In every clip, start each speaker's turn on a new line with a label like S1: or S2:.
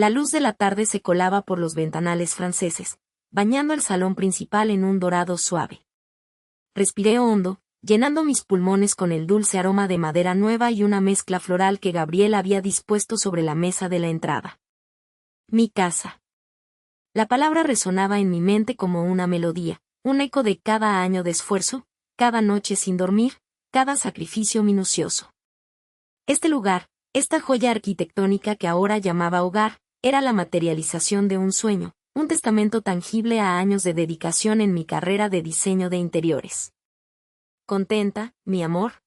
S1: La luz de la tarde se colaba por los ventanales franceses, bañando el salón principal en un dorado suave. Respiré hondo, llenando mis pulmones con el dulce aroma de madera nueva y una mezcla floral que Gabriel había dispuesto sobre la mesa de la entrada. Mi casa. La palabra resonaba en mi mente como una melodía, un eco de cada año de esfuerzo, cada noche sin dormir, cada sacrificio minucioso. Este lugar, esta joya arquitectónica que ahora llamaba hogar, era la materialización de un sueño, un testamento tangible a años de dedicación en mi carrera de diseño de interiores. ¿Contenta, mi amor?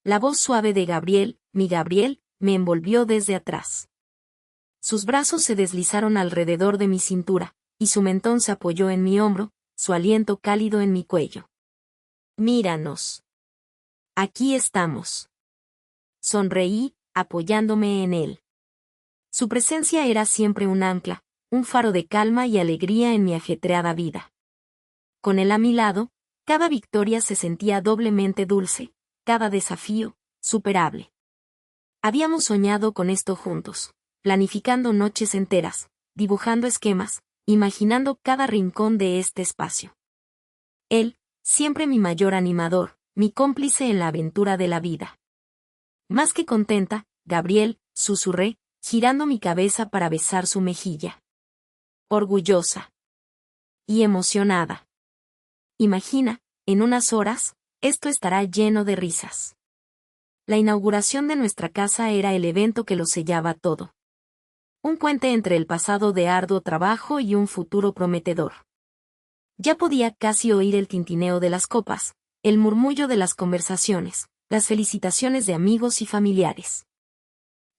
S1: La voz suave de Gabriel, mi Gabriel, me envolvió desde atrás. Sus brazos se deslizaron alrededor de mi cintura, y su mentón se apoyó en mi hombro, su aliento cálido en mi cuello. Míranos. Aquí estamos. Sonreí, apoyándome en él. Su presencia era siempre un ancla, un faro de calma y alegría en mi ajetreada vida. Con él a mi lado, cada victoria se sentía doblemente dulce, cada desafío, superable. Habíamos soñado con esto juntos, planificando noches enteras, dibujando esquemas, imaginando cada rincón de este espacio. Él, siempre mi mayor animador, mi cómplice en la aventura de la vida. Más que contenta, Gabriel, susurré, girando mi cabeza para besar su mejilla. Orgullosa. Y emocionada. Imagina, en unas horas, esto estará lleno de risas. La inauguración de nuestra casa era el evento que lo sellaba todo. Un puente entre el pasado de arduo trabajo y un futuro prometedor. Ya podía casi oír el tintineo de las copas, el murmullo de las conversaciones, las felicitaciones de amigos y familiares.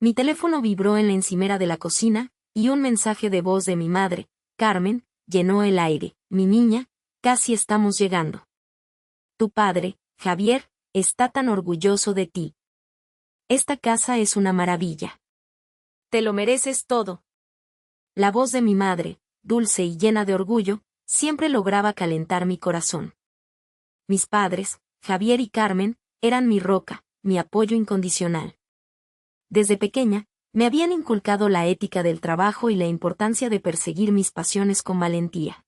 S1: Mi teléfono vibró en la encimera de la cocina, y un mensaje de voz de mi madre, Carmen, llenó el aire. Mi niña, casi estamos llegando. Tu padre, Javier, está tan orgulloso de ti. Esta casa es una maravilla. Te lo mereces todo. La voz de mi madre, dulce y llena de orgullo, siempre lograba calentar mi corazón. Mis padres, Javier y Carmen, eran mi roca, mi apoyo incondicional. Desde pequeña, me habían inculcado la ética del trabajo y la importancia de perseguir mis pasiones con valentía.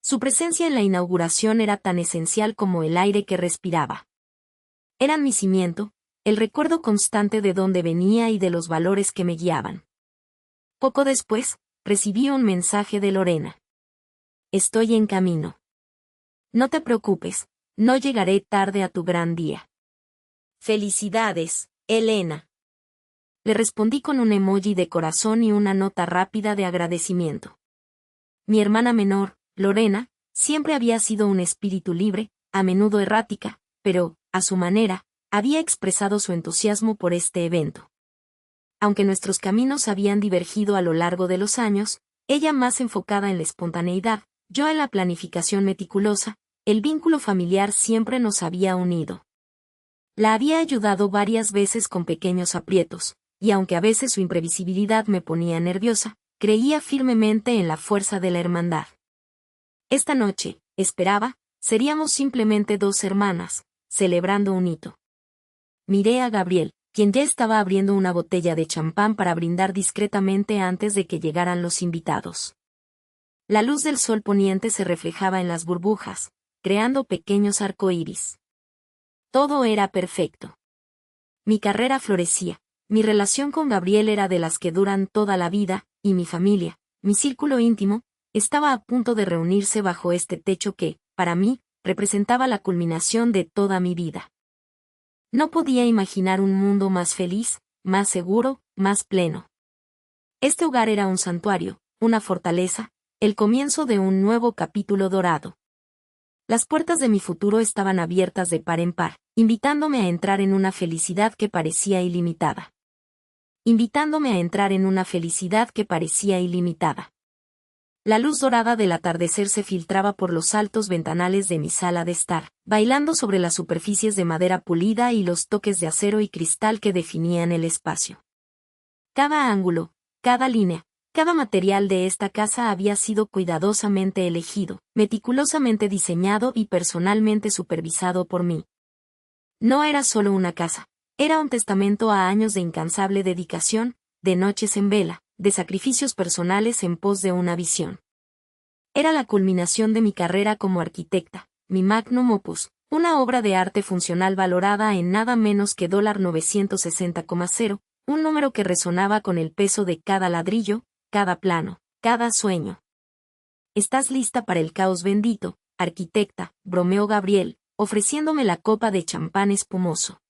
S1: Su presencia en la inauguración era tan esencial como el aire que respiraba. Eran mi cimiento, el recuerdo constante de dónde venía y de los valores que me guiaban. Poco después, recibí un mensaje de Lorena. Estoy en camino. No te preocupes, no llegaré tarde a tu gran día. Felicidades, Elena. Le respondí con un emoji de corazón y una nota rápida de agradecimiento. Mi hermana menor, Lorena, siempre había sido un espíritu libre, a menudo errática, pero, a su manera, había expresado su entusiasmo por este evento. Aunque nuestros caminos habían divergido a lo largo de los años, ella más enfocada en la espontaneidad, yo en la planificación meticulosa, el vínculo familiar siempre nos había unido. La había ayudado varias veces con pequeños aprietos, y aunque a veces su imprevisibilidad me ponía nerviosa, creía firmemente en la fuerza de la hermandad. Esta noche, esperaba, seríamos simplemente dos hermanas, celebrando un hito. Miré a Gabriel, quien ya estaba abriendo una botella de champán para brindar discretamente antes de que llegaran los invitados. La luz del sol poniente se reflejaba en las burbujas, creando pequeños arcoíris. Todo era perfecto. Mi carrera florecía, mi relación con Gabriel era de las que duran toda la vida, y mi familia, mi círculo íntimo, estaba a punto de reunirse bajo este techo que, para mí, representaba la culminación de toda mi vida. No podía imaginar un mundo más feliz, más seguro, más pleno. Este hogar era un santuario, una fortaleza, el comienzo de un nuevo capítulo dorado. Las puertas de mi futuro estaban abiertas de par en par, invitándome a entrar en una felicidad que parecía ilimitada. Invitándome a entrar en una felicidad que parecía ilimitada. La luz dorada del atardecer se filtraba por los altos ventanales de mi sala de estar, bailando sobre las superficies de madera pulida y los toques de acero y cristal que definían el espacio. Cada ángulo, cada línea, cada material de esta casa había sido cuidadosamente elegido, meticulosamente diseñado y personalmente supervisado por mí. No era solo una casa, era un testamento a años de incansable dedicación, de noches en vela, de sacrificios personales en pos de una visión. Era la culminación de mi carrera como arquitecta, mi magnum opus, una obra de arte funcional valorada en nada menos que $960,0, un número que resonaba con el peso de cada ladrillo, cada plano, cada sueño. ¿Estás lista para el caos bendito, arquitecta?, bromeó Gabriel, ofreciéndome la copa de champán espumoso.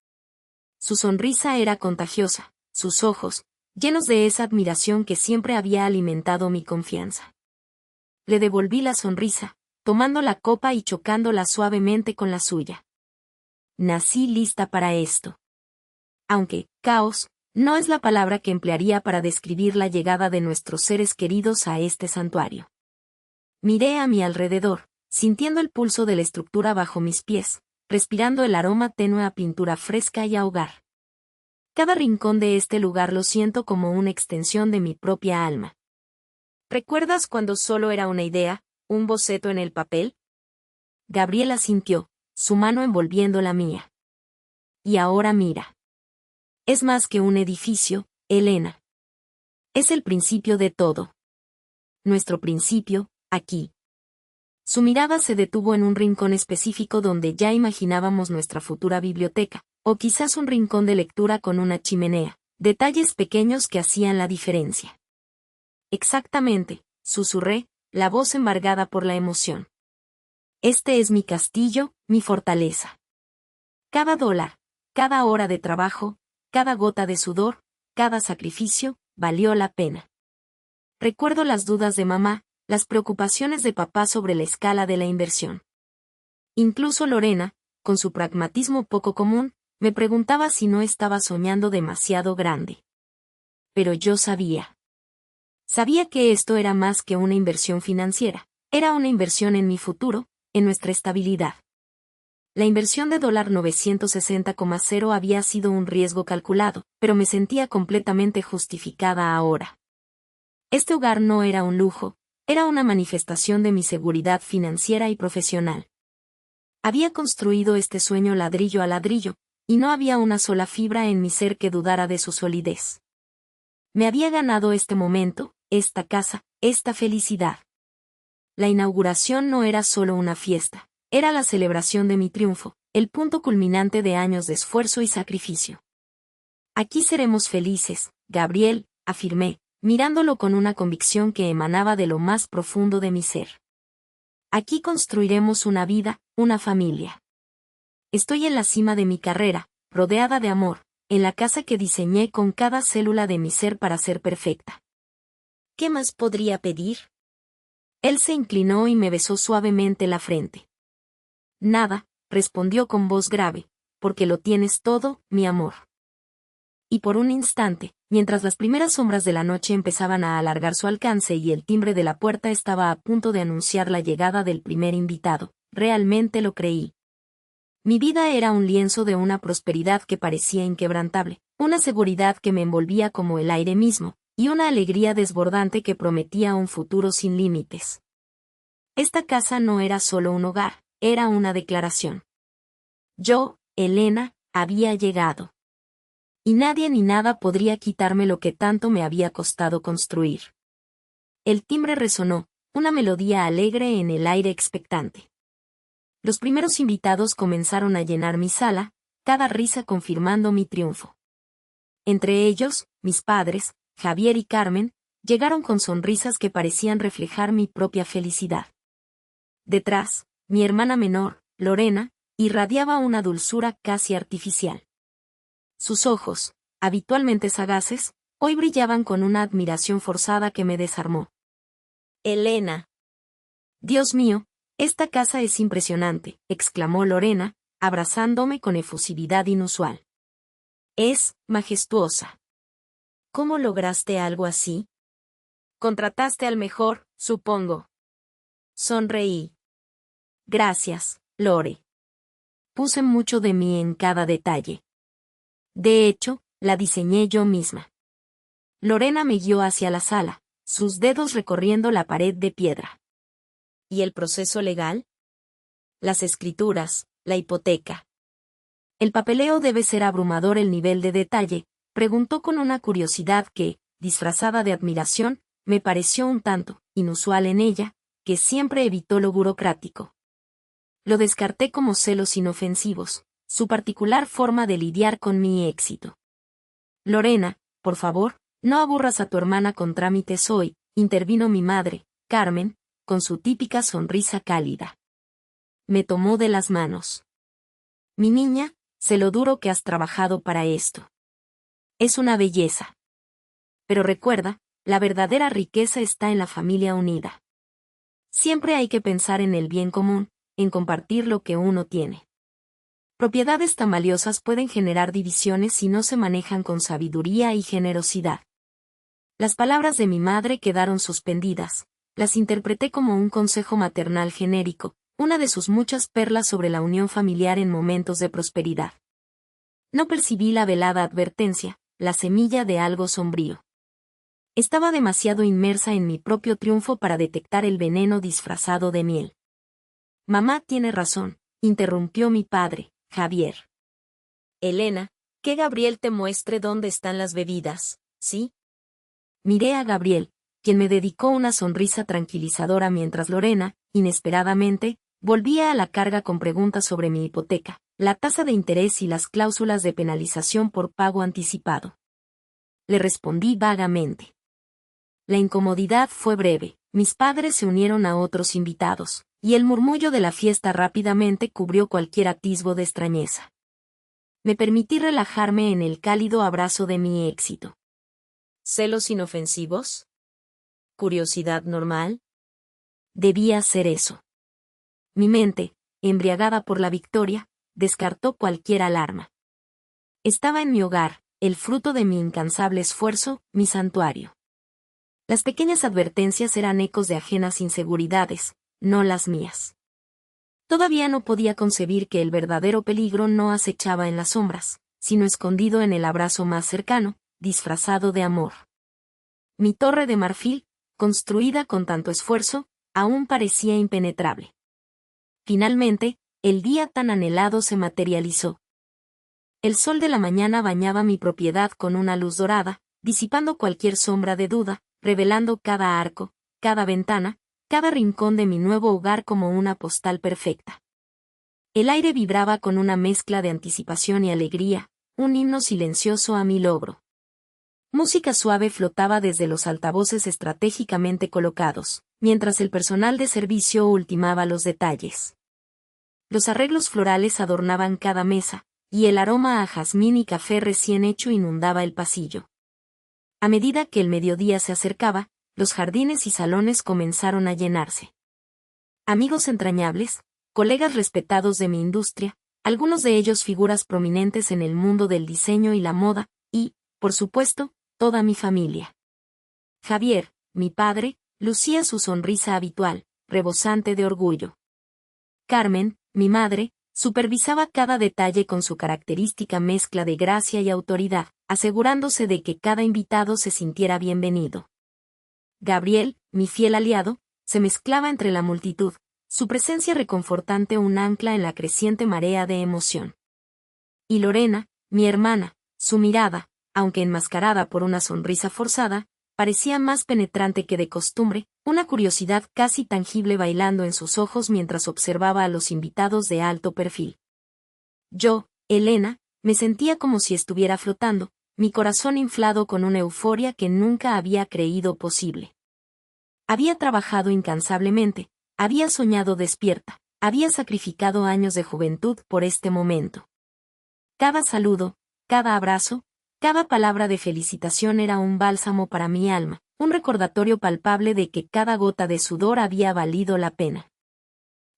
S1: Su sonrisa era contagiosa, sus ojos, llenos de esa admiración que siempre había alimentado mi confianza. Le devolví la sonrisa, tomando la copa y chocándola suavemente con la suya. Nací lista para esto. Aunque, caos, no es la palabra que emplearía para describir la llegada de nuestros seres queridos a este santuario. Miré a mi alrededor, sintiendo el pulso de la estructura bajo mis pies, respirando el aroma tenue a pintura fresca y a hogar. Cada rincón de este lugar lo siento como una extensión de mi propia alma. ¿Recuerdas cuando solo era una idea, un boceto en el papel? Gabriela asintió, su mano envolviendo la mía. Y ahora mira. Es más que un edificio, Elena. Es el principio de todo. Nuestro principio, aquí. Su mirada se detuvo en un rincón específico donde ya imaginábamos nuestra futura biblioteca, o quizás un rincón de lectura con una chimenea, detalles pequeños que hacían la diferencia. Exactamente, susurré, la voz embargada por la emoción. Este es mi castillo, mi fortaleza. Cada dólar, cada hora de trabajo, cada gota de sudor, cada sacrificio, valió la pena. Recuerdo las dudas de mamá, las preocupaciones de papá sobre la escala de la inversión. Incluso Lorena, con su pragmatismo poco común, me preguntaba si no estaba soñando demasiado grande. Pero yo sabía. Sabía que esto era más que una inversión financiera, era una inversión en mi futuro, en nuestra estabilidad. La inversión de $960,0 había sido un riesgo calculado, pero me sentía completamente justificada ahora. Este hogar no era un lujo, era una manifestación de mi seguridad financiera y profesional. Había construido este sueño ladrillo a ladrillo, y no había una sola fibra en mi ser que dudara de su solidez. Me había ganado este momento, esta casa, esta felicidad. La inauguración no era solo una fiesta, era la celebración de mi triunfo, el punto culminante de años de esfuerzo y sacrificio. Aquí seremos felices, Gabriel, afirmé, mirándolo con una convicción que emanaba de lo más profundo de mi ser. Aquí construiremos una vida, una familia. Estoy en la cima de mi carrera, rodeada de amor, en la casa que diseñé con cada célula de mi ser para ser perfecta. ¿Qué más podría pedir? Él se inclinó y me besó suavemente la frente. Nada, respondió con voz grave, porque lo tienes todo, mi amor. Y por un instante, mientras las primeras sombras de la noche empezaban a alargar su alcance y el timbre de la puerta estaba a punto de anunciar la llegada del primer invitado, realmente lo creí. Mi vida era un lienzo de una prosperidad que parecía inquebrantable, una seguridad que me envolvía como el aire mismo, y una alegría desbordante que prometía un futuro sin límites. Esta casa no era solo un hogar, era una declaración. Yo, Elena, había llegado. Y nadie ni nada podría quitarme lo que tanto me había costado construir. El timbre resonó, una melodía alegre en el aire expectante. Los primeros invitados comenzaron a llenar mi sala, cada risa confirmando mi triunfo. Entre ellos, mis padres, Javier y Carmen, llegaron con sonrisas que parecían reflejar mi propia felicidad. Detrás, mi hermana menor, Lorena, irradiaba una dulzura casi artificial. Sus ojos, habitualmente sagaces, hoy brillaban con una admiración forzada que me desarmó. Elena. Dios mío, esta casa es impresionante, exclamó Lorena, abrazándome con efusividad inusual. Es majestuosa. ¿Cómo lograste algo así? Contrataste al mejor, supongo. Sonreí. Gracias, Lore. Puse mucho de mí en cada detalle. De hecho, la diseñé yo misma. Lorena me guió hacia la sala, sus dedos recorriendo la pared de piedra. ¿Y el proceso legal? Las escrituras, la hipoteca. ¿El papeleo debe ser abrumador el nivel de detalle? Preguntó con una curiosidad que, disfrazada de admiración, me pareció un tanto inusual en ella, que siempre evitó lo burocrático. Lo descarté como celos inofensivos, su particular forma de lidiar con mi éxito. Lorena, por favor, no aburras a tu hermana con trámites hoy, intervino mi madre, Carmen, con su típica sonrisa cálida. Me tomó de las manos. Mi niña, sé lo duro que has trabajado para esto. Es una belleza. Pero recuerda, la verdadera riqueza está en la familia unida. Siempre hay que pensar en el bien común, en compartir lo que uno tiene. Propiedades tan valiosas pueden generar divisiones si no se manejan con sabiduría y generosidad. Las palabras de mi madre quedaron suspendidas, las interpreté como un consejo maternal genérico, una de sus muchas perlas sobre la unión familiar en momentos de prosperidad. No percibí la velada advertencia, la semilla de algo sombrío. Estaba demasiado inmersa en mi propio triunfo para detectar el veneno disfrazado de miel. Mamá tiene razón, interrumpió mi padre, Javier. Elena, que Gabriel te muestre dónde están las bebidas, ¿sí? Miré a Gabriel, quien me dedicó una sonrisa tranquilizadora mientras Lorena, inesperadamente, volvía a la carga con preguntas sobre mi hipoteca, la tasa de interés y las cláusulas de penalización por pago anticipado. Le respondí vagamente. La incomodidad fue breve, mis padres se unieron a otros invitados, y el murmullo de la fiesta rápidamente cubrió cualquier atisbo de extrañeza. Me permití relajarme en el cálido abrazo de mi éxito. ¿Celos inofensivos? ¿Curiosidad normal? Debía ser eso. Mi mente, embriagada por la victoria, descartó cualquier alarma. Estaba en mi hogar, el fruto de mi incansable esfuerzo, mi santuario. Las pequeñas advertencias eran ecos de ajenas inseguridades, no las mías. Todavía no podía concebir que el verdadero peligro no acechaba en las sombras, sino escondido en el abrazo más cercano, disfrazado de amor. Mi torre de marfil, construida con tanto esfuerzo, aún parecía impenetrable. Finalmente, el día tan anhelado se materializó. El sol de la mañana bañaba mi propiedad con una luz dorada, disipando cualquier sombra de duda, revelando cada arco, cada ventana, cada rincón de mi nuevo hogar como una postal perfecta. El aire vibraba con una mezcla de anticipación y alegría, un himno silencioso a mi logro. Música suave flotaba desde los altavoces estratégicamente colocados, mientras el personal de servicio ultimaba los detalles. Los arreglos florales adornaban cada mesa, y el aroma a jazmín y café recién hecho inundaba el pasillo. A medida que el mediodía se acercaba, los jardines y salones comenzaron a llenarse. Amigos entrañables, colegas respetados de mi industria, algunos de ellos figuras prominentes en el mundo del diseño y la moda, y, por supuesto, toda mi familia. Javier, mi padre, lucía su sonrisa habitual, rebosante de orgullo. Carmen, mi madre, supervisaba cada detalle con su característica mezcla de gracia y autoridad, asegurándose de que cada invitado se sintiera bienvenido. Gabriel, mi fiel aliado, se mezclaba entre la multitud, su presencia reconfortante un ancla en la creciente marea de emoción. Y Lorena, mi hermana, su mirada, aunque enmascarada por una sonrisa forzada, parecía más penetrante que de costumbre, una curiosidad casi tangible bailando en sus ojos mientras observaba a los invitados de alto perfil. Yo, Elena, me sentía como si estuviera flotando, mi corazón inflado con una euforia que nunca había creído posible. Había trabajado incansablemente, había soñado despierta, había sacrificado años de juventud por este momento. Cada saludo, cada abrazo, cada palabra de felicitación era un bálsamo para mi alma, un recordatorio palpable de que cada gota de sudor había valido la pena.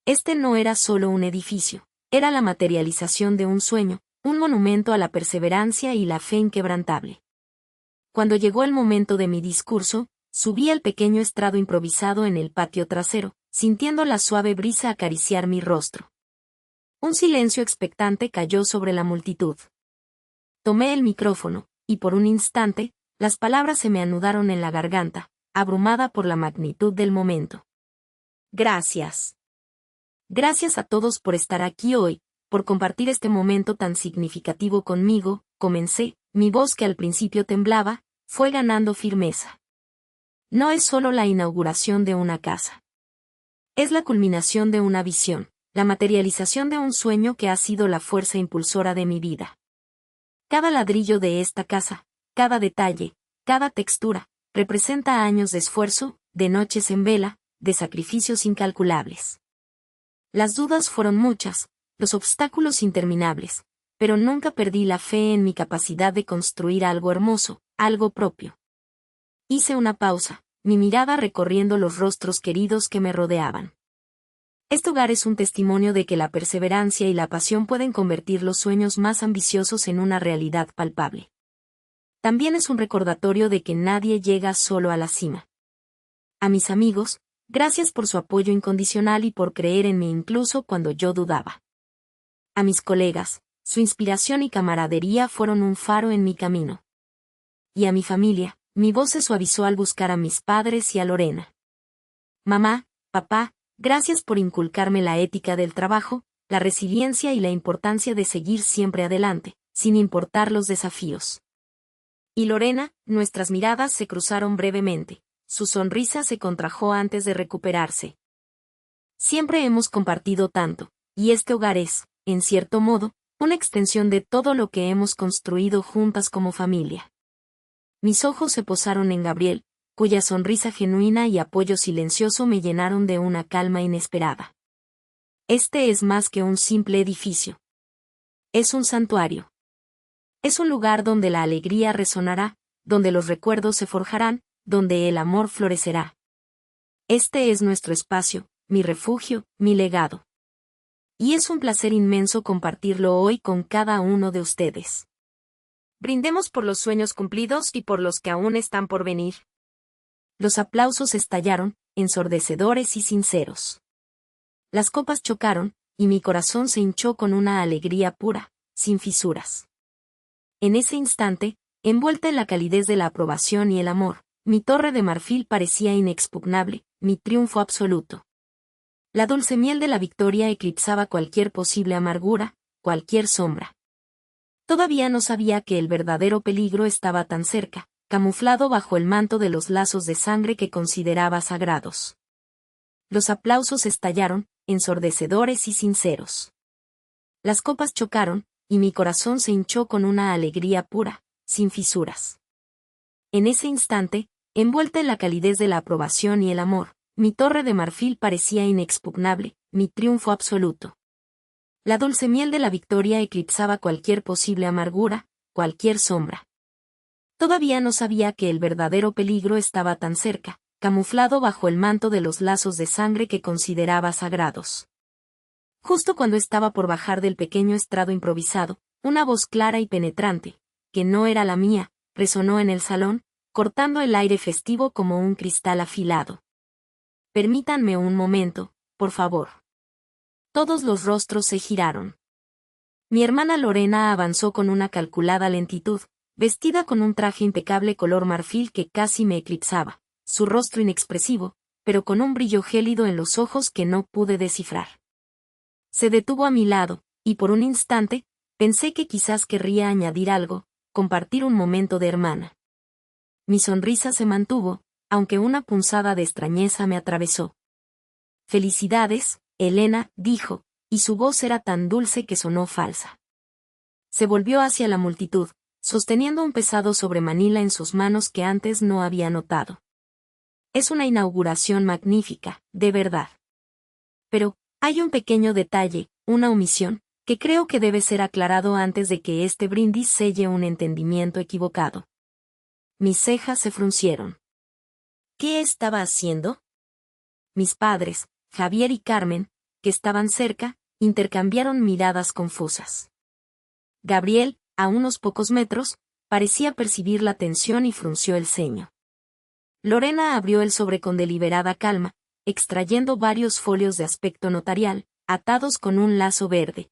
S1: Este no era solo un edificio, era la materialización de un sueño, un monumento a la perseverancia y la fe inquebrantable. Cuando llegó el momento de mi discurso, subí al pequeño estrado improvisado en el patio trasero, sintiendo la suave brisa acariciar mi rostro. Un silencio expectante cayó sobre la multitud. Tomé el micrófono, y por un instante, las palabras se me anudaron en la garganta, abrumada por la magnitud del momento. Gracias. Gracias a todos por estar aquí hoy, por compartir este momento tan significativo conmigo, comencé, mi voz que al principio temblaba, fue ganando firmeza. No es solo la inauguración de una casa. Es la culminación de una visión, la materialización de un sueño que ha sido la fuerza impulsora de mi vida. Cada ladrillo de esta casa, cada detalle, cada textura, representa años de esfuerzo, de noches en vela, de sacrificios incalculables. Las dudas fueron muchas, los obstáculos interminables, pero nunca perdí la fe en mi capacidad de construir algo hermoso, algo propio. Hice una pausa, mi mirada recorriendo los rostros queridos que me rodeaban. Este hogar es un testimonio de que la perseverancia y la pasión pueden convertir los sueños más ambiciosos en una realidad palpable. También es un recordatorio de que nadie llega solo a la cima. A mis amigos, gracias por su apoyo incondicional y por creer en mí incluso cuando yo dudaba. A mis colegas, su inspiración y camaradería fueron un faro en mi camino. Y a mi familia, mi voz se suavizó al buscar a mis padres y a Lorena. Mamá, papá, gracias por inculcarme la ética del trabajo, la resiliencia y la importancia de seguir siempre adelante, sin importar los desafíos. Y Lorena, nuestras miradas se cruzaron brevemente, su sonrisa se contrajo antes de recuperarse. Siempre hemos compartido tanto, y este hogar es, en cierto modo, una extensión de todo lo que hemos construido juntas como familia. Mis ojos se posaron en Gabriel, cuya sonrisa genuina y apoyo silencioso me llenaron de una calma inesperada. Este es más que un simple edificio. Es un santuario. Es un lugar donde la alegría resonará, donde los recuerdos se forjarán, donde el amor florecerá. Este es nuestro espacio, mi refugio, mi legado. Y es un placer inmenso compartirlo hoy con cada uno de ustedes. Brindemos por los sueños cumplidos y por los que aún están por venir. Los aplausos estallaron, ensordecedores y sinceros. Las copas chocaron, y mi corazón se hinchó con una alegría pura, sin fisuras. En ese instante, envuelta en la calidez de la aprobación y el amor, mi torre de marfil parecía inexpugnable, mi triunfo absoluto. La dulce miel de la victoria eclipsaba cualquier posible amargura, cualquier sombra. Todavía no sabía que el verdadero peligro estaba tan cerca, camuflado bajo el manto de los lazos de sangre que consideraba sagrados. Los aplausos estallaron, ensordecedores y sinceros. Las copas chocaron, y mi corazón se hinchó con una alegría pura, sin fisuras. En ese instante, envuelta en la calidez de la aprobación y el amor, mi torre de marfil parecía inexpugnable, mi triunfo absoluto. La dulce miel de la victoria eclipsaba cualquier posible amargura, cualquier sombra. Todavía no sabía que el verdadero peligro estaba tan cerca, camuflado bajo el manto de los lazos de sangre que consideraba sagrados. Justo cuando estaba por bajar del pequeño estrado improvisado, una voz clara y penetrante, que no era la mía, resonó en el salón, cortando el aire festivo como un cristal afilado. Permítanme un momento, por favor. Todos los rostros se giraron. Mi hermana Lorena avanzó con una calculada lentitud, vestida con un traje impecable color marfil que casi me eclipsaba, su rostro inexpresivo, pero con un brillo gélido en los ojos que no pude descifrar. Se detuvo a mi lado, y por un instante, pensé que quizás querría añadir algo, compartir un momento de hermana. Mi sonrisa se mantuvo, aunque una punzada de extrañeza me atravesó. «Felicidades, Elena», dijo, y su voz era tan dulce que sonó falsa. Se volvió hacia la multitud, sosteniendo un pesado sobremanila en sus manos que antes no había notado. «Es una inauguración magnífica, de verdad. Pero, hay un pequeño detalle, una omisión, que creo que debe ser aclarado antes de que este brindis selle un entendimiento equivocado». Mis cejas se fruncieron. ¿Qué estaba haciendo? Mis padres, Javier y Carmen, que estaban cerca, intercambiaron miradas confusas. Gabriel, a unos pocos metros, parecía percibir la tensión y frunció el ceño. Lorena abrió el sobre con deliberada calma, extrayendo varios folios de aspecto notarial, atados con un lazo verde.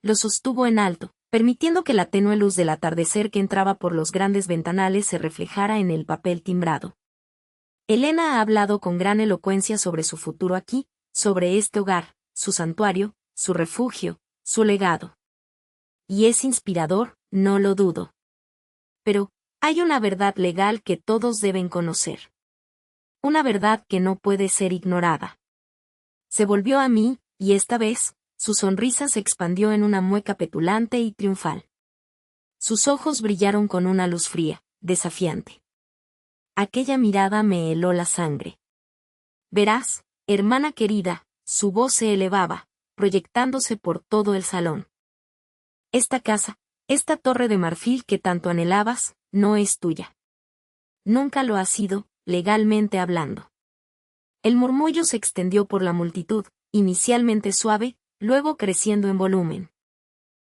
S1: Los sostuvo en alto, permitiendo que la tenue luz del atardecer que entraba por los grandes ventanales se reflejara en el papel timbrado. Elena ha hablado con gran elocuencia sobre su futuro aquí, sobre este hogar, su santuario, su refugio, su legado. Y es inspirador, no lo dudo. Pero, Hay una verdad legal que todos deben conocer. Una verdad que no puede ser ignorada. Se volvió a mí, y esta vez, su sonrisa se expandió en una mueca petulante y triunfal. Sus ojos brillaron con una luz fría, desafiante. Aquella mirada me heló la sangre. Verás, hermana querida, su voz se elevaba, proyectándose por todo el salón. Esta casa, esta torre de marfil que tanto anhelabas, no es tuya. Nunca lo ha sido, legalmente hablando. El murmullo se extendió por la multitud, inicialmente suave, luego creciendo en volumen.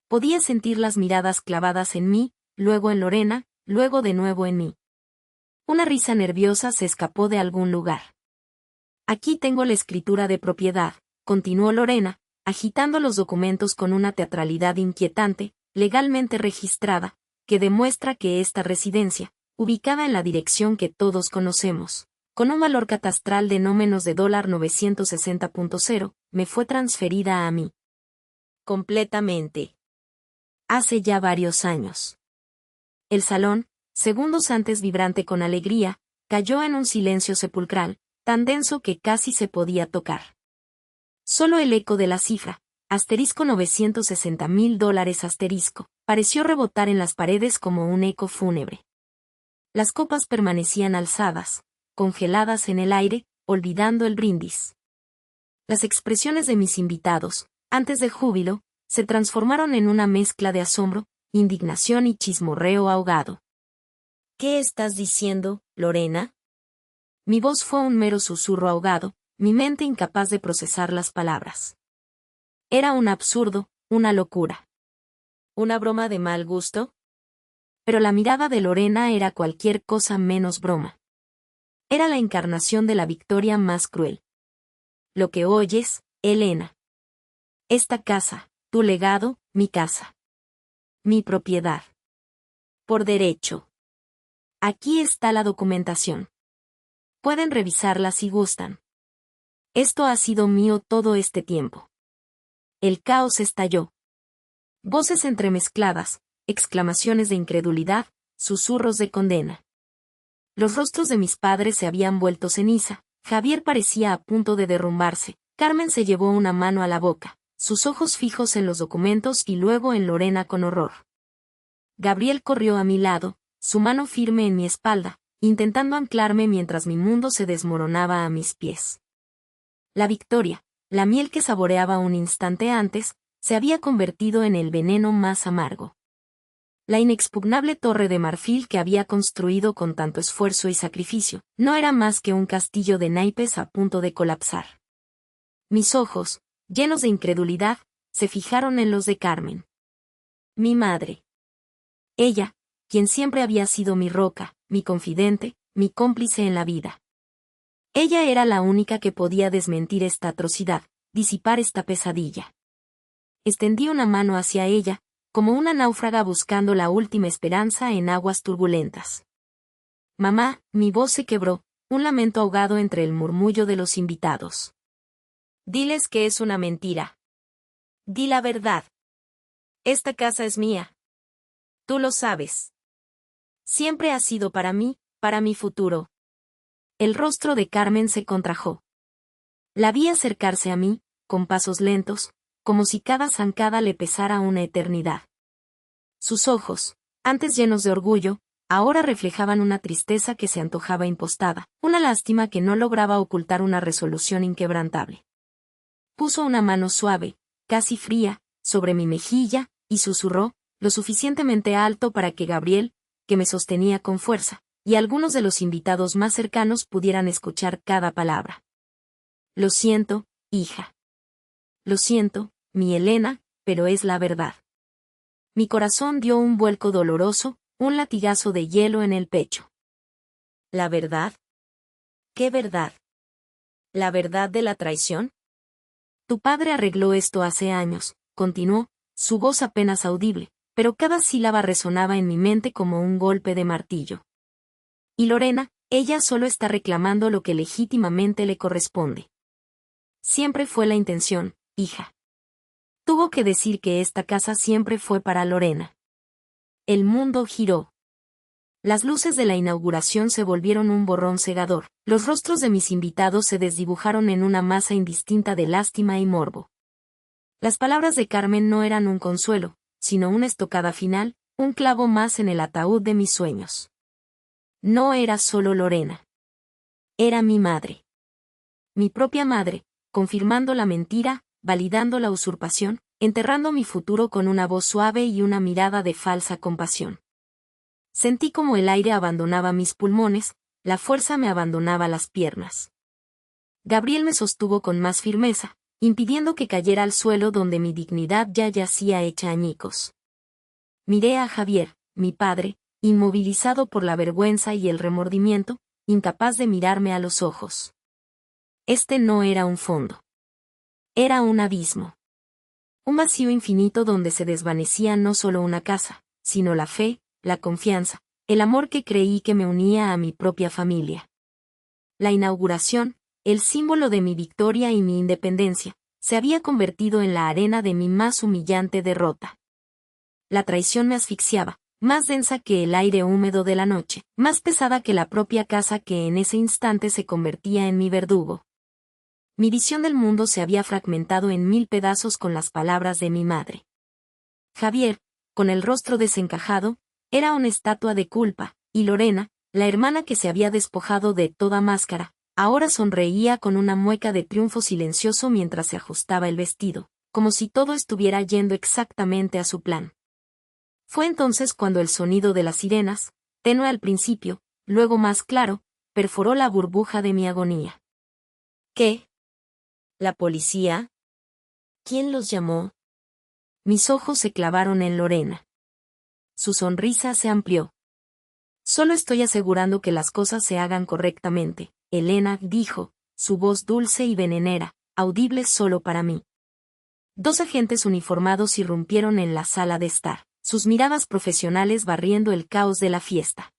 S1: Podía sentir las miradas clavadas en mí, luego en Lorena, luego de nuevo en mí. Una risa nerviosa se escapó de algún lugar. Aquí tengo la escritura de propiedad, continuó Lorena, agitando los documentos con una teatralidad inquietante, legalmente registrada, que demuestra que esta residencia, ubicada en la dirección que todos conocemos, con un valor catastral de no menos de $960.0, me fue transferida a mí. Completamente. Hace ya varios años. El salón, segundos antes vibrante con alegría, cayó en un silencio sepulcral, tan denso que casi se podía tocar. Solo el eco de la cifra, $960.000, pareció rebotar en las paredes como un eco fúnebre. Las copas permanecían alzadas, congeladas en el aire, olvidando el brindis. Las expresiones de mis invitados, antes del júbilo, se transformaron en una mezcla de asombro, indignación y chismorreo ahogado. ¿Qué estás diciendo, Lorena? Mi voz fue un mero susurro ahogado, mi mente incapaz de procesar las palabras. Era un absurdo, una locura. ¿Una broma de mal gusto? Pero la mirada de Lorena era cualquier cosa menos broma. Era la encarnación de la victoria más cruel. Lo que oyes, Elena. Esta casa, tu legado, mi casa. Mi propiedad. Por derecho. Aquí está la documentación. Pueden revisarla si gustan. Esto ha sido mío todo este tiempo. El caos estalló. Voces entremezcladas, exclamaciones de incredulidad, susurros de condena. Los rostros de mis padres se habían vuelto ceniza, Javier parecía a punto de derrumbarse, Carmen se llevó una mano a la boca, sus ojos fijos en los documentos y luego en Lorena con horror. Gabriel corrió a mi lado, su mano firme en mi espalda, intentando anclarme mientras mi mundo se desmoronaba a mis pies. La victoria, la miel que saboreaba un instante antes, se había convertido en el veneno más amargo. La inexpugnable torre de marfil que había construido con tanto esfuerzo y sacrificio, no era más que un castillo de naipes a punto de colapsar. Mis ojos, llenos de incredulidad, se fijaron en los de Carmen. Mi madre. Ella, quien siempre había sido mi roca, mi confidente, mi cómplice en la vida. Ella era la única que podía desmentir esta atrocidad, disipar esta pesadilla. Extendí una mano hacia ella, como una náufraga buscando la última esperanza en aguas turbulentas. Mamá, mi voz se quebró, un lamento ahogado entre el murmullo de los invitados. Diles que es una mentira. Di la verdad. Esta casa es mía. Tú lo sabes. Siempre ha sido para mí, para mi futuro. El rostro de Carmen se contrajo. La vi acercarse a mí, con pasos lentos, como si cada zancada le pesara una eternidad. Sus ojos, antes llenos de orgullo, ahora reflejaban una tristeza que se antojaba impostada, una lástima que no lograba ocultar una resolución inquebrantable. Puso una mano suave, casi fría, sobre mi mejilla, y susurró, lo suficientemente alto para que Gabriel, que me sostenía con fuerza, y algunos de los invitados más cercanos pudieran escuchar cada palabra. Lo siento, hija. Lo siento, mi Elena, pero es la verdad. Mi corazón dio un vuelco doloroso, un latigazo de hielo en el pecho. ¿La verdad? ¿Qué verdad? ¿La verdad de la traición? Tu padre arregló esto hace años, continuó, su voz apenas audible, pero cada sílaba resonaba en mi mente como un golpe de martillo. Y Lorena, ella solo está reclamando lo que legítimamente le corresponde. Siempre fue la intención, hija. Tuvo que decir que esta casa siempre fue para Lorena. El mundo giró. Las luces de la inauguración se volvieron un borrón cegador. Los rostros de mis invitados se desdibujaron en una masa indistinta de lástima y morbo. Las palabras de Carmen no eran un consuelo, sino una estocada final, un clavo más en el ataúd de mis sueños. No era solo Lorena. Era mi madre. Mi propia madre, confirmando la mentira, validando la usurpación, enterrando mi futuro con una voz suave y una mirada de falsa compasión. Sentí como el aire abandonaba mis pulmones, la fuerza me abandonaba las piernas. Gabriel me sostuvo con más firmeza, impidiendo que cayera al suelo donde mi dignidad ya yacía hecha añicos. Miré a Javier, mi padre, inmovilizado por la vergüenza y el remordimiento, incapaz de mirarme a los ojos. Este no era un fondo. Era un abismo. Un vacío infinito donde se desvanecía no solo una casa, sino la fe, la confianza, el amor que creí que me unía a mi propia familia. La inauguración, el símbolo de mi victoria y mi independencia, se había convertido en la arena de mi más humillante derrota. La traición me asfixiaba, más densa que el aire húmedo de la noche, más pesada que la propia casa que en ese instante se convertía en mi verdugo. Mi visión del mundo se había fragmentado en 1000 pedazos con las palabras de mi madre. Javier, con el rostro desencajado, era una estatua de culpa, y Lorena, la hermana que se había despojado de toda máscara, ahora sonreía con una mueca de triunfo silencioso mientras se ajustaba el vestido, como si todo estuviera yendo exactamente a su plan. Fue entonces cuando el sonido de las sirenas, tenue al principio, luego más claro, perforó la burbuja de mi agonía. ¿Qué? ¿La policía? ¿Quién los llamó? Mis ojos se clavaron en Lorena. Su sonrisa se amplió. Solo estoy asegurando que las cosas se hagan correctamente, Elena dijo, su voz dulce y venenera, audible solo para mí. 2 agentes uniformados irrumpieron en la sala de estar, sus miradas profesionales barriendo el caos de la fiesta.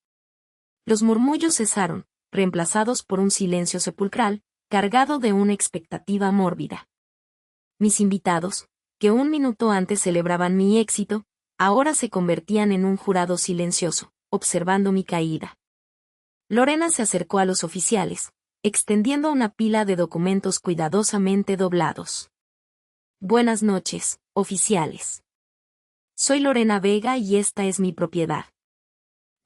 S1: Los murmullos cesaron, reemplazados por un silencio sepulcral, cargado de una expectativa mórbida. Mis invitados, que un minuto antes celebraban mi éxito, ahora se convertían en un jurado silencioso, observando mi caída. Lorena se acercó a los oficiales, extendiendo una pila de documentos cuidadosamente doblados. Buenas noches, oficiales. Soy Lorena Vega y esta es mi propiedad.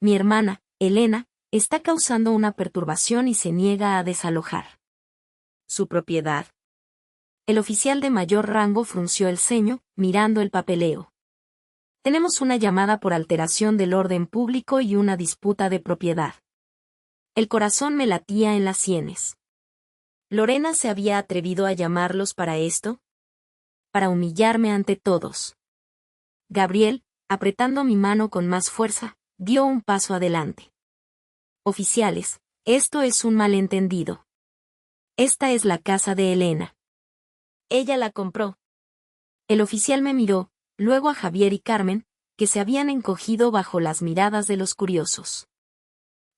S1: Mi hermana, Elena, está causando una perturbación y se niega a desalojar. ¿Su propiedad? El oficial de mayor rango frunció el ceño, mirando el papeleo. Tenemos una llamada por alteración del orden público y una disputa de propiedad. El corazón me latía en las sienes. ¿Lorena se había atrevido a llamarlos para esto? Para humillarme ante todos. Gabriel, apretando mi mano con más fuerza, dio un paso adelante. Oficiales, esto es un malentendido. Esta es la casa de Elena. Ella la compró. El oficial me miró, luego a Javier y Carmen, que se habían encogido bajo las miradas de los curiosos.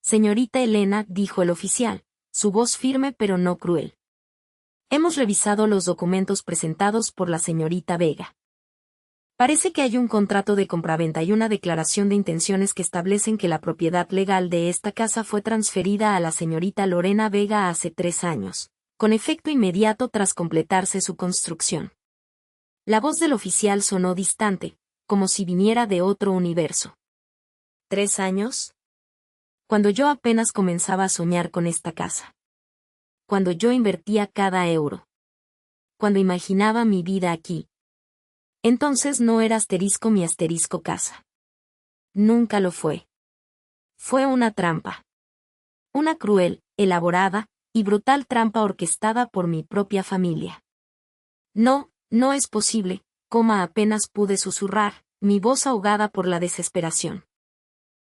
S1: Señorita Elena, dijo el oficial, su voz firme pero no cruel. Hemos revisado los documentos presentados por la señorita Vega. Parece que hay un contrato de compraventa y una declaración de intenciones que establecen que la propiedad legal de esta casa fue transferida a la señorita Lorena Vega hace 3 años, con efecto inmediato tras completarse su construcción. La voz del oficial sonó distante, como si viniera de otro universo. ¿3 años? Cuando yo apenas comenzaba a soñar con esta casa. Cuando yo invertía cada euro. Cuando imaginaba mi vida aquí. Entonces no era asterisco mi asterisco casa. Nunca lo fue. Fue una trampa. Una cruel, elaborada y brutal trampa orquestada por mi propia familia. No, no es posible, apenas pude susurrar, mi voz ahogada por la desesperación.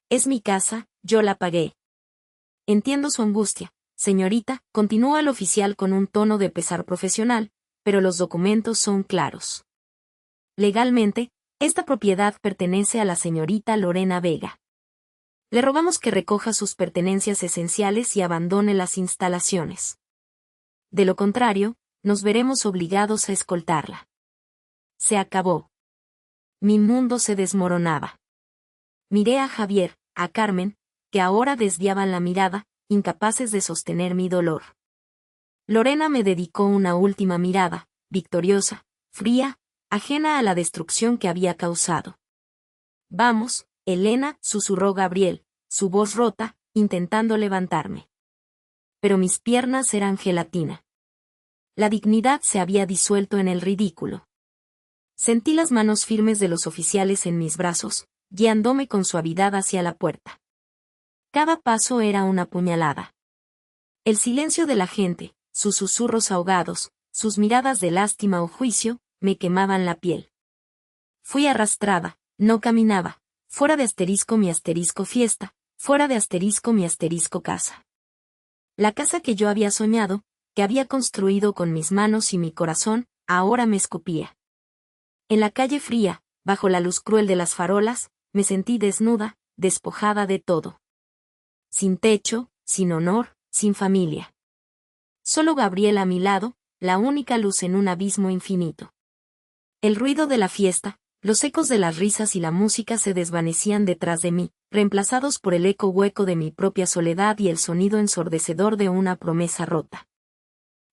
S1: Es mi casa, yo la pagué. Entiendo su angustia, señorita, continuó el oficial con un tono de pesar profesional, pero los documentos son claros. Legalmente, esta propiedad pertenece a la señorita Lorena Vega. Le rogamos que recoja sus pertenencias esenciales y abandone las instalaciones. De lo contrario, nos veremos obligados a escoltarla. Se acabó. Mi mundo se desmoronaba. Miré a Javier, a Carmen, que ahora desviaban la mirada, incapaces de sostener mi dolor. Lorena me dedicó una última mirada, victoriosa, fría, ajena a la destrucción que había causado. «Vamos, Elena», susurró Gabriel, su voz rota, intentando levantarme. Pero mis piernas eran gelatina. La dignidad se había disuelto en el ridículo. Sentí las manos firmes de los oficiales en mis brazos, guiándome con suavidad hacia la puerta. Cada paso era una puñalada. El silencio de la gente, sus susurros ahogados, sus miradas de lástima o juicio, me quemaban la piel. Fui arrastrada, no caminaba, fuera de mi fiesta, fuera de mi casa. La casa que yo había soñado, que había construido con mis manos y mi corazón, ahora me escupía. En la calle fría, bajo la luz cruel de las farolas, me sentí desnuda, despojada de todo. Sin techo, sin honor, sin familia. Solo Gabriel a mi lado, la única luz en un abismo infinito. El ruido de la fiesta, los ecos de las risas y la música se desvanecían detrás de mí, reemplazados por el eco hueco de mi propia soledad y el sonido ensordecedor de una promesa rota.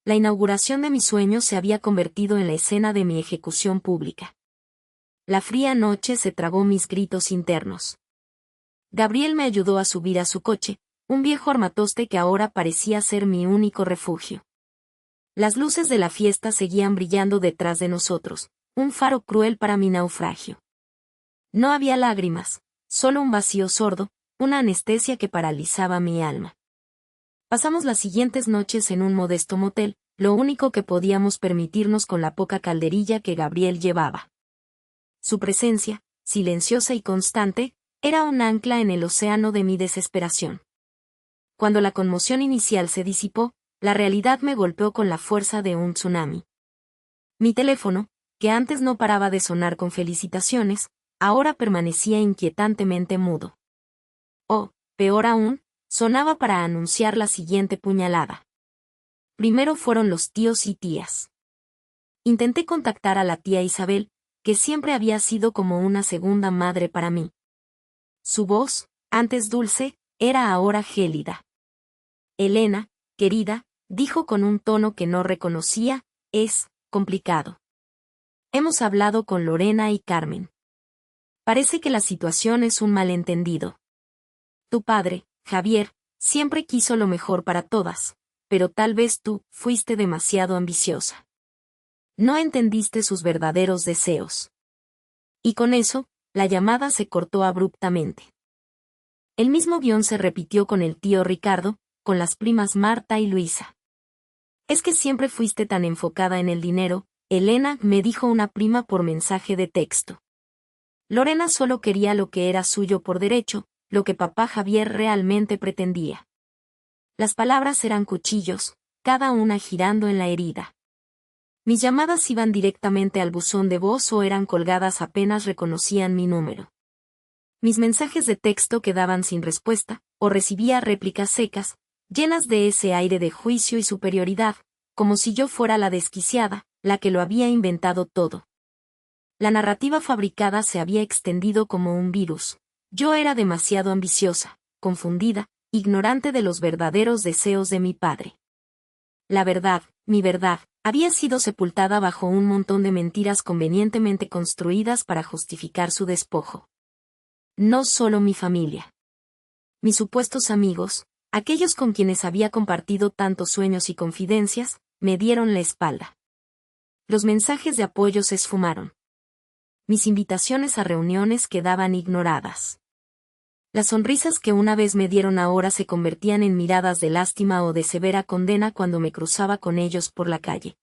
S1: La inauguración de mi sueño se había convertido en la escena de mi ejecución pública. La fría noche se tragó mis gritos internos. Gabriel me ayudó a subir a su coche, un viejo armatoste que ahora parecía ser mi único refugio. Las luces de la fiesta seguían brillando detrás de nosotros, un faro cruel para mi naufragio. No había lágrimas, solo un vacío sordo, una anestesia que paralizaba mi alma. Pasamos las siguientes noches en un modesto motel, lo único que podíamos permitirnos con la poca calderilla que Gabriel llevaba. Su presencia, silenciosa y constante, era un ancla en el océano de mi desesperación. Cuando la conmoción inicial se disipó, la realidad me golpeó con la fuerza de un tsunami. Mi teléfono, que antes no paraba de sonar con felicitaciones, ahora permanecía inquietantemente mudo. O, peor aún, sonaba para anunciar la siguiente puñalada. Primero fueron los tíos y tías. Intenté contactar a la tía Isabel, que siempre había sido como una segunda madre para mí. Su voz, antes dulce, era ahora gélida. Elena, querida, dijo con un tono que no reconocía, es complicado. Hemos hablado con Lorena y Carmen. Parece que la situación es un malentendido. Tu padre, Javier, siempre quiso lo mejor para todas, pero tal vez tú fuiste demasiado ambiciosa. No entendiste sus verdaderos deseos. Y con eso, la llamada se cortó abruptamente. El mismo guión se repitió con el tío Ricardo, con las primas Marta y Luisa. Es que siempre fuiste tan enfocada en el dinero, Elena, me dijo una prima por mensaje de texto. Lorena solo quería lo que era suyo por derecho, lo que papá Javier realmente pretendía. Las palabras eran cuchillos, cada una girando en la herida. Mis llamadas iban directamente al buzón de voz o eran colgadas apenas reconocían mi número. Mis mensajes de texto quedaban sin respuesta, o recibía réplicas secas, llenas de ese aire de juicio y superioridad, como si yo fuera la desquiciada, la que lo había inventado todo. La narrativa fabricada se había extendido como un virus. Yo era demasiado ambiciosa, confundida, ignorante de los verdaderos deseos de mi padre. La verdad, mi verdad, había sido sepultada bajo un montón de mentiras convenientemente construidas para justificar su despojo. No solo mi familia. Mis supuestos amigos, aquellos con quienes había compartido tantos sueños y confidencias, me dieron la espalda. Los mensajes de apoyo se esfumaron. Mis invitaciones a reuniones quedaban ignoradas. Las sonrisas que una vez me dieron ahora se convertían en miradas de lástima o de severa condena cuando me cruzaba con ellos por la calle.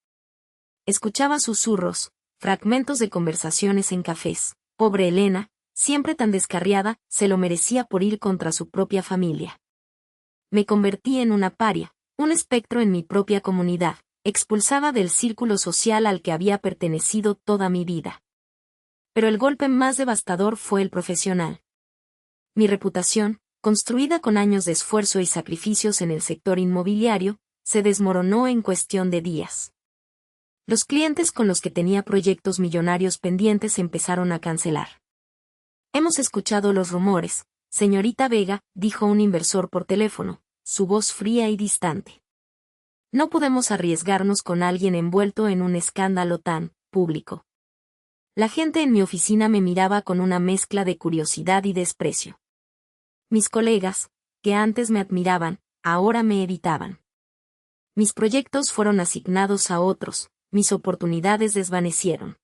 S1: Escuchaba susurros, fragmentos de conversaciones en cafés. Pobre Elena, siempre tan descarriada, se lo merecía por ir contra su propia familia. Me convertí en una paria, un espectro en mi propia comunidad, expulsada del círculo social al que había pertenecido toda mi vida. Pero el golpe más devastador fue el profesional. Mi reputación, construida con años de esfuerzo y sacrificios en el sector inmobiliario, se desmoronó en cuestión de días. Los clientes con los que tenía proyectos millonarios pendientes empezaron a cancelar. Hemos escuchado los rumores, Señorita Vega, dijo un inversor por teléfono, su voz fría y distante. No podemos arriesgarnos con alguien envuelto en un escándalo tan público. La gente en mi oficina me miraba con una mezcla de curiosidad y desprecio. Mis colegas, que antes me admiraban, ahora me evitaban. Mis proyectos fueron asignados a otros, mis oportunidades desvanecieron.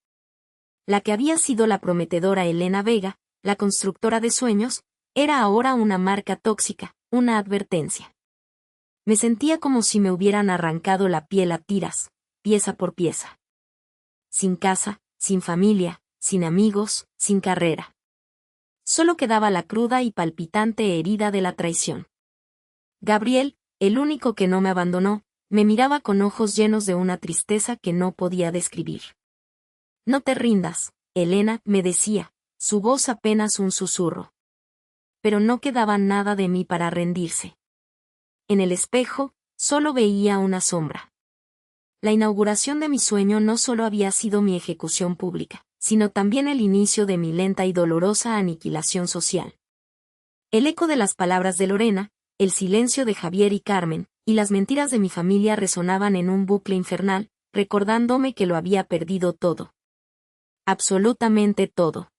S1: La que había sido la prometedora Elena Vega, la constructora de sueños, era ahora una marca tóxica, una advertencia. Me sentía como si me hubieran arrancado la piel a tiras, pieza por pieza. Sin casa, sin familia, sin amigos, sin carrera. Solo quedaba la cruda y palpitante herida de la traición. Gabriel, el único que no me abandonó, me miraba con ojos llenos de una tristeza que no podía describir. No te rindas, Elena, me decía, su voz apenas un susurro. Pero no quedaba nada de mí para rendirse. En el espejo, solo veía una sombra. La inauguración de mi sueño no solo había sido mi ejecución pública, sino también el inicio de mi lenta y dolorosa aniquilación social. El eco de las palabras de Lorena, el silencio de Javier y Carmen, y las mentiras de mi familia resonaban en un bucle infernal, recordándome que lo había perdido todo. Absolutamente todo.